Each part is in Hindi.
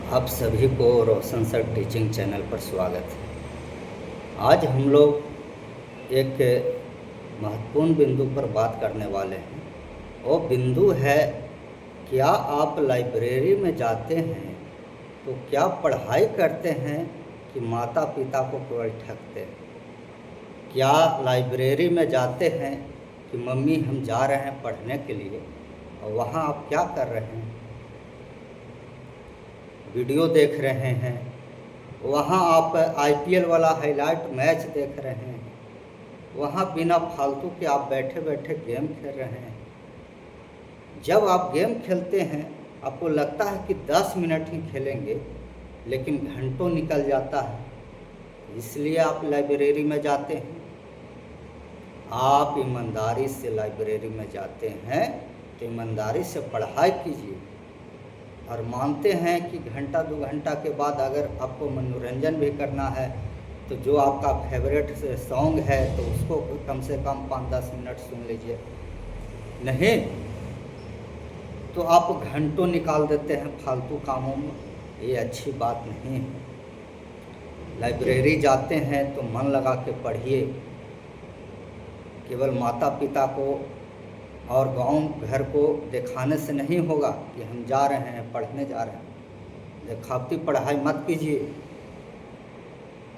आप सभी को रोशन सर टीचिंग चैनल पर स्वागत है। आज हम लोग एक महत्वपूर्ण बिंदु पर बात करने वाले हैं। वो बिंदु है, क्या आप लाइब्रेरी में जाते हैं तो क्या पढ़ाई करते हैं कि माता पिता को केवल ठगते हैं? क्या लाइब्रेरी में जाते हैं कि मम्मी हम जा रहे हैं पढ़ने के लिए, और वहाँ आप क्या कर रहे हैं? वीडियो देख रहे हैं, वहाँ आप आईपीएल वाला हाईलाइट मैच देख रहे हैं, वहाँ बिना फालतू के आप बैठे बैठे गेम खेल रहे हैं। जब आप गेम खेलते हैं आपको लगता है कि 10 मिनट ही खेलेंगे, लेकिन घंटों निकल जाता है, इसलिए आप लाइब्रेरी में जाते हैं। आप ईमानदारी से लाइब्रेरी में जाते हैं तो ईमानदारी से पढ़ाई कीजिए, और मानते हैं कि घंटा 2 घंटा के बाद अगर आपको मनोरंजन भी करना है तो जो आपका फेवरेट सॉन्ग है तो उसको कम से कम 5-10 मिनट सुन लीजिए। नहीं तो आप घंटों निकाल देते हैं फालतू कामों में, ये अच्छी बात नहीं है। लाइब्रेरी जाते हैं तो मन लगा के पढ़िए। केवल माता पिता को और गांव घर को दिखाने से नहीं होगा कि हम जा रहे हैं पढ़ने जा रहे हैं। दिखावटी पढ़ाई मत कीजिए।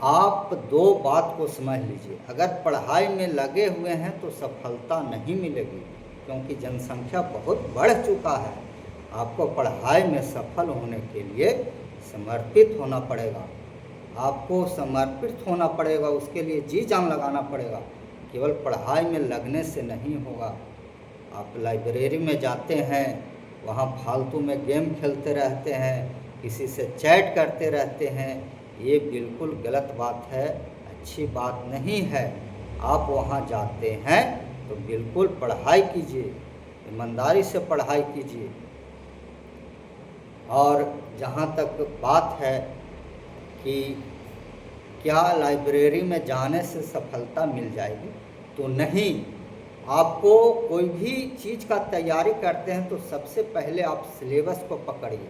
आप 2 बात को समझ लीजिए, अगर पढ़ाई में लगे हुए हैं तो सफलता नहीं मिलेगी, क्योंकि जनसंख्या बहुत बढ़ चुका है। आपको पढ़ाई में सफल होने के लिए समर्पित होना पड़ेगा। आपको समर्पित होना पड़ेगा, उसके लिए जी जान लगाना पड़ेगा। केवल पढ़ाई में लगने से नहीं होगा। आप लाइब्रेरी में जाते हैं, वहाँ फालतू में गेम खेलते रहते हैं, किसी से चैट करते रहते हैं, ये बिल्कुल गलत बात है, अच्छी बात नहीं है। आप वहाँ जाते हैं तो बिल्कुल पढ़ाई कीजिए, ईमानदारी से पढ़ाई कीजिए। और जहाँ तक बात है कि क्या लाइब्रेरी में जाने से सफलता मिल जाएगी, तो नहीं। आपको कोई भी चीज़ का तैयारी करते हैं तो सबसे पहले आप सिलेबस को पकड़िए,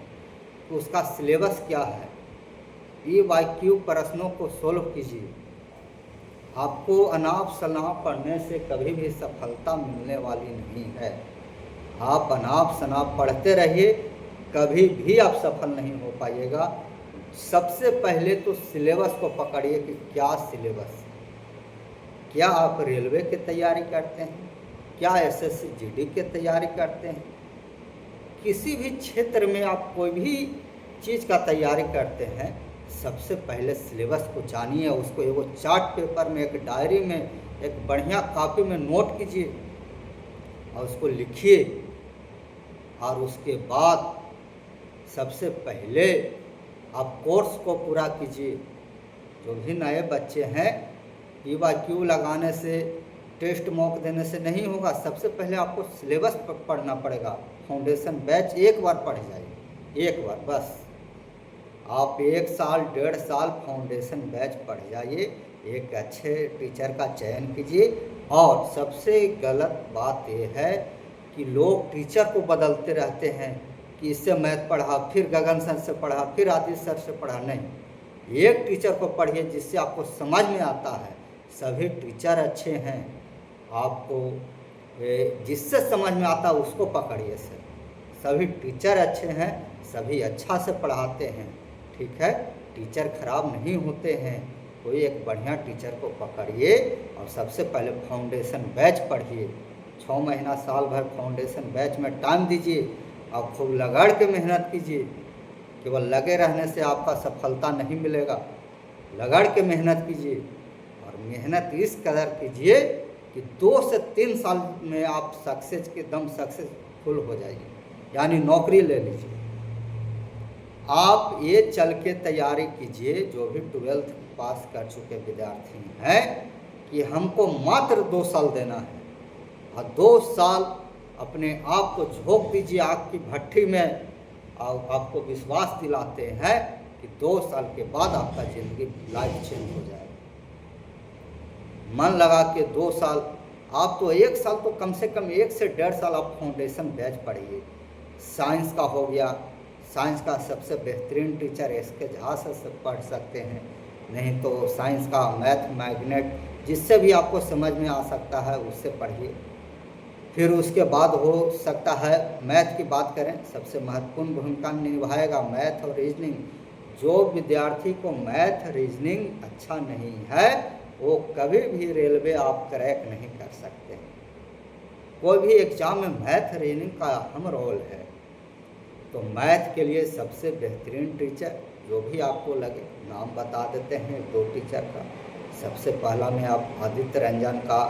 तो उसका सिलेबस क्या है, PYQ प्रश्नों को सोल्व कीजिए। आपको अनाप शनाप पढ़ने से कभी भी सफलता मिलने वाली नहीं है। आप अनाप शनाप पढ़ते रहिए, कभी भी आप सफल नहीं हो पाइएगा। सबसे पहले तो सिलेबस को पकड़िए कि क्या सिलेबस। क्या आप रेलवे की तैयारी करते हैं, क्या SSC GD की तैयारी करते हैं, किसी भी क्षेत्र में आप कोई भी चीज़ का तैयारी करते हैं, सबसे पहले सिलेबस को जानिए। उसको एगो चार्ट पेपर में, एक डायरी में, एक बढ़िया कॉपी में नोट कीजिए और उसको लिखिए। और उसके बाद सबसे पहले आप कोर्स को पूरा कीजिए। जो भी नए बच्चे हैं, PYQ लगाने से, टेस्ट मॉक देने से नहीं होगा। सबसे पहले आपको सिलेबस पढ़ना पड़ेगा। फाउंडेशन बैच एक बार पढ़ जाइए, एक बार बस। आप 1 साल 1.5 साल फाउंडेशन बैच पढ़ जाइए, एक अच्छे टीचर का चयन कीजिए। और सबसे गलत बात यह है कि लोग टीचर को बदलते रहते हैं कि इससे मैथ पढ़ा, फिर गगन सर से पढ़ा, फिर आदित्य सर से पढ़ा। नहीं, एक टीचर को पढ़िए जिससे आपको समझ में आता है। सभी टीचर अच्छे हैं, आपको जिससे समझ में आता है उसको पकड़िए सर। सभी टीचर अच्छे हैं, सभी अच्छा से पढ़ाते हैं, ठीक है। टीचर खराब नहीं होते हैं। कोई एक बढ़िया टीचर को पकड़िए और सबसे पहले फाउंडेशन बैच पढ़िए। 6 महीना साल भर फाउंडेशन बैच में टाइम दीजिए और खूब लगड़ के मेहनत कीजिए। केवल लगे रहने से आपका सफलता नहीं मिलेगा। लगड़ के मेहनत कीजिए, और मेहनत इस कदर कीजिए कि 2 से 3 साल में आप सक्सेसफुल हो जाइए, यानी नौकरी ले लीजिए। आप ये चल के तैयारी कीजिए, जो भी 12th पास कर चुके विद्यार्थी हैं, कि हमको मात्र 2 साल देना है, और 2 साल अपने आप को झोंक दीजिए आग की भट्टी में, और आपको विश्वास दिलाते हैं कि 2 साल के बाद आपका ज़िंदगी लाइफ चेंज हो जाएगा। मन लगा के 2 साल, आप तो 1 साल तो कम से कम 1 से 1.5 साल आप फाउंडेशन बैच पढ़िए। साइंस का हो गया, साइंस का सबसे बेहतरीन टीचर एस.के. झा से पढ़ सकते हैं, नहीं तो साइंस का मैथ मैग्नेट जिससे भी आपको समझ में आ सकता है उससे पढ़िए। फिर उसके बाद हो सकता है मैथ की बात करें, सबसे महत्वपूर्ण भूमिका निभाएगा मैथ और रीजनिंग। जो विद्यार्थी को मैथ रीजनिंग अच्छा नहीं है वो कभी भी रेलवे आप क्रैक नहीं कर सकते। कोई भी एग्ज़ाम में मैथ रीजनिंग का अहम रोल है। तो मैथ के लिए सबसे बेहतरीन टीचर जो भी आपको लगे, नाम बता देते हैं 2 टीचर का। सबसे पहला में आप आदित्य रंजन का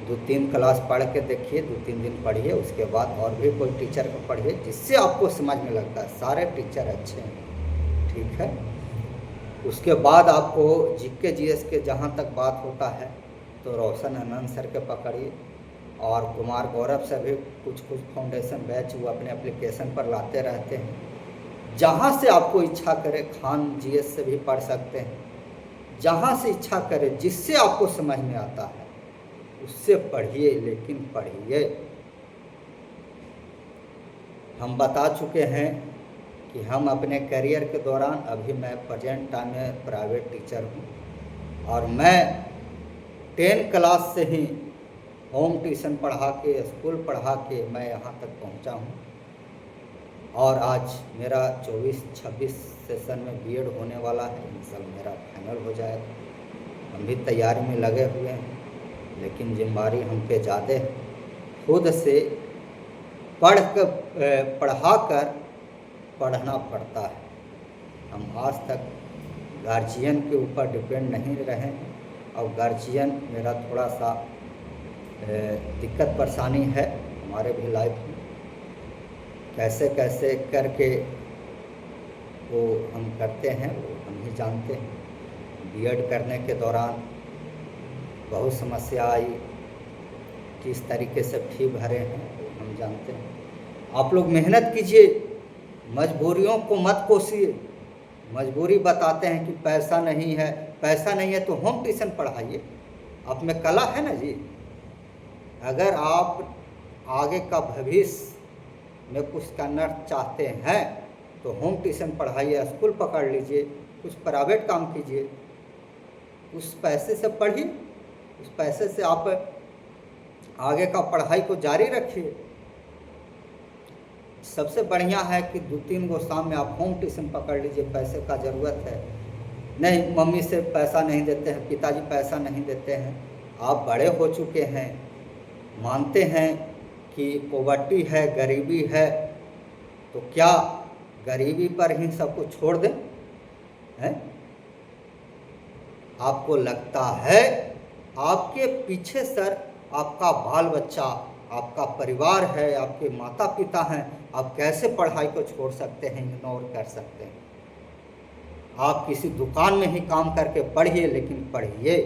2-3 क्लास पढ़ के देखिए, 2-3 दिन पढ़िए, उसके बाद और भी कोई टीचर को पढ़िए जिससे आपको समझ में लगता है सारे टीचर अच्छे हैं, ठीक है। उसके बाद आपको जीके जीएस के जहाँ तक बात होता है तो रोशन आनंद सर के पकड़िए, और कुमार गौरव से भी कुछ फाउंडेशन बैच वो अपने एप्लीकेशन पर लाते रहते हैं। जहाँ से आपको इच्छा करे, खान जीएस से भी पढ़ सकते हैं, जहाँ से इच्छा करे, जिससे आपको समझ में आता है उससे पढ़िए, लेकिन पढ़िए। हम बता चुके हैं कि हम अपने करियर के दौरान, अभी मैं प्रेजेंट टाइम में प्राइवेट टीचर हूँ और मैं 10 क्लास से ही होम ट्यूशन पढ़ा के, स्कूल पढ़ा के मैं यहाँ तक पहुँचा हूँ। और आज मेरा 24-26 सेशन में बीएड होने वाला है, इंशाल्लाह मेरा फाइनल हो जाएगा। हम भी तैयारी में लगे हुए हैं, लेकिन जिम्मेदारी हम पे ज़्यादा है। खुद से पढ़ा कर पढ़ना पड़ता है। हम आज तक गार्जियन के ऊपर डिपेंड नहीं रहे हैं, और गार्जियन मेरा थोड़ा सा दिक्कत परेशानी है हमारे भी लाइफ में। कैसे कैसे करके वो हम करते हैं वो हम ही जानते हैं। बीएड करने के दौरान बहुत समस्या आई, किस तरीके से फ़ी भरे हैं वो हम जानते हैं। आप लोग मेहनत कीजिए, मजबूरियों को मत कोसिए। मजबूरी बताते हैं कि पैसा नहीं है, पैसा नहीं है तो होम ट्यूशन पढ़ाइए। आप में कला है ना जी। अगर आप आगे का भविष्य में कुछ करना चाहते हैं तो होम ट्यूशन पढ़ाइए, स्कूल पकड़ लीजिए, कुछ प्राइवेट काम कीजिए, उस पैसे से पढ़िए, उस पैसे से आप आगे का पढ़ाई को जारी रखिए। सबसे बढ़िया है कि 2-3 गो शाम में आप होम ट्यूशन पकड़ लीजिए। पैसे का ज़रूरत है नहीं, मम्मी से पैसा नहीं देते हैं, पिताजी पैसा नहीं देते हैं, आप बड़े हो चुके हैं, मानते हैं कि पॉवर्टी है, गरीबी है, तो क्या गरीबी पर ही सब कुछ छोड़ दें हैं? आपको लगता है आपके पीछे सर आपका बाल बच्चा, आपका परिवार है, आपके माता पिता हैं, आप कैसे पढ़ाई को छोड़ सकते हैं, इग्नोर कर सकते हैं? आप किसी दुकान में ही काम करके पढ़िए, लेकिन पढ़िए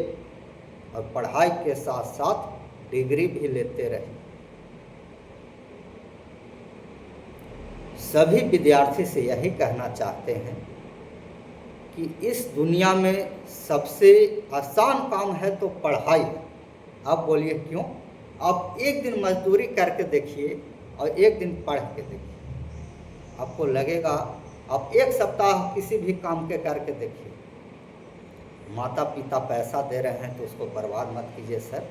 और पढ़ाई के साथ साथ डिग्री भी लेते रहिए। सभी विद्यार्थी से यही कहना चाहते हैं कि इस दुनिया में सबसे आसान काम है तो पढ़ाई। आप बोलिए क्यों? आप एक दिन मजदूरी करके देखिए और एक दिन पढ़ के देखिए, आपको लगेगा। आप एक सप्ताह किसी भी काम के करके देखिए। माता पिता पैसा दे रहे हैं तो उसको बर्बाद मत कीजिए सर,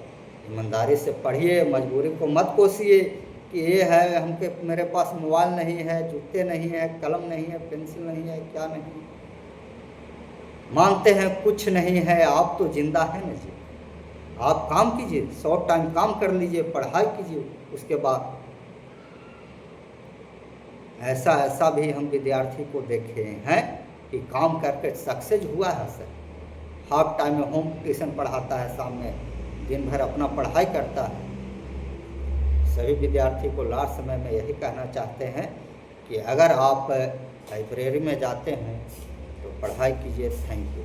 ईमानदारी से पढ़िए, मजबूरी को मत कोसिए कि ये है हमके, मेरे पास मोबाइल नहीं है, जूते नहीं है, कलम नहीं है, पेंसिल नहीं है, क्या नहीं। मानते हैं कुछ नहीं है, आप तो जिंदा है ना जी। आप काम कीजिए, शॉर्ट टाइम काम कर लीजिए, पढ़ाई कीजिए। उसके बाद ऐसा भी हम विद्यार्थी को देखे हैं कि काम करके सक्सेस हुआ है सर। हाफ टाइम में होम ट्यूशन पढ़ाता है, शाम में दिन भर अपना पढ़ाई करता है। सभी विद्यार्थी को लास्ट समय में यही कहना चाहते हैं कि अगर आप लाइब्रेरी में जाते हैं तो पढ़ाई कीजिए। Thank you.